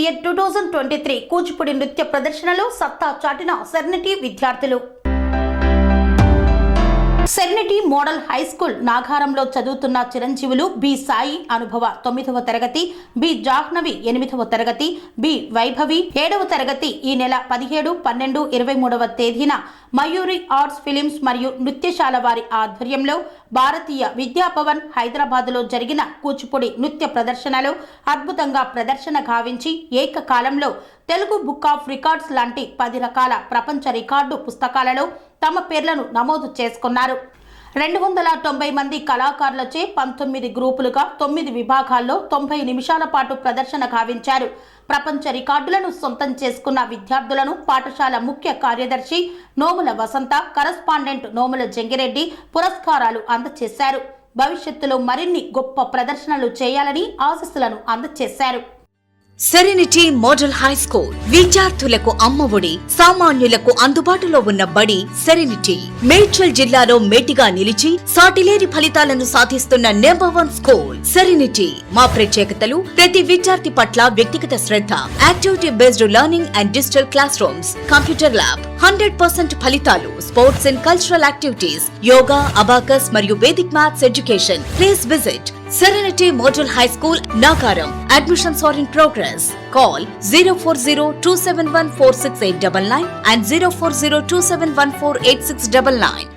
Year 2023 Kuchipudi నృత్య ప్రదర్శనలో సత్తా చాటిన సెరెనిటీ విద్యార్థులు. సెరెనిటీ మోడల్ హై స్కూల్ నాగారంలో చదువుతున్న చిరంజీవులు బి సాయి అనుభవ 9వ తరగతి, బి జాహ్నవి 8వ తరగతి, బి వైభవి 7వ తరగతి ఈ నెల 17, 12, 23వ తేదీన మయూరి ఆర్ట్స్ ఫిలిమ్స్ మరియు నృత్యశాల వారి ఆధ్వర్యంలో భారతీయ విద్యాభవన్ హైదరాబాద్లో జరిగిన కూచిపూడి నృత్య ప్రదర్శనలో అద్భుతంగా ప్రదర్శన గావించి ఏకకాలంలో తెలుగు బుక్ ఆఫ్ రికార్డ్స్ లాంటి 10 రకాల ప్రపంచ రికార్డు పుస్తకాలలో తమ పేర్లను నమోదు చేసుకున్నారు. 290 మంది కళాకారులచే 19 గ్రూపులుగా 9 విభాగాల్లో 90 నిమిషాల పాటు ప్రదర్శన గావించారు. ప్రపంచ రికార్డులను సొంతం చేసుకున్న విద్యార్థులను పాఠశాల ముఖ్య కార్యదర్శి నోముల వసంత, కరస్పాండెంట్ నోముల జంగిరెడ్డి పురస్కారాలు అందజేశారు. భవిష్యత్తులో మరిన్ని గొప్ప ప్రదర్శనలు చేయాలని ఆశీస్సులను అందజేశారు. సెరెనిటీ మోడల్ హై స్కూల్ విద్యార్థులకు అమ్మఒడి, సామాన్యులకు అందుబాటులో ఉన్న బడి సెరెనిటీ. మేడ్చల్ జిల్లాలో మేటిగా నిలిచి సాటిలేని ఫలితాలను సాధిస్తున్న నంబర్ 1 స్కూల్ సెరెనిటీ. మా ప్రత్యేకతలు ప్రతి విద్యార్థి పట్ల వ్యక్తిగత శ్రద్ధ, activity based learning and digital classrooms, computer lab, 100% ఫలితాలు, sports and cultural activities, yoga, abacus మరియు Vedic maths education. Please visit Serenity Model High School, Nagaram. Admissions are in progress. Call 040-271-46899 and 040-271-48699.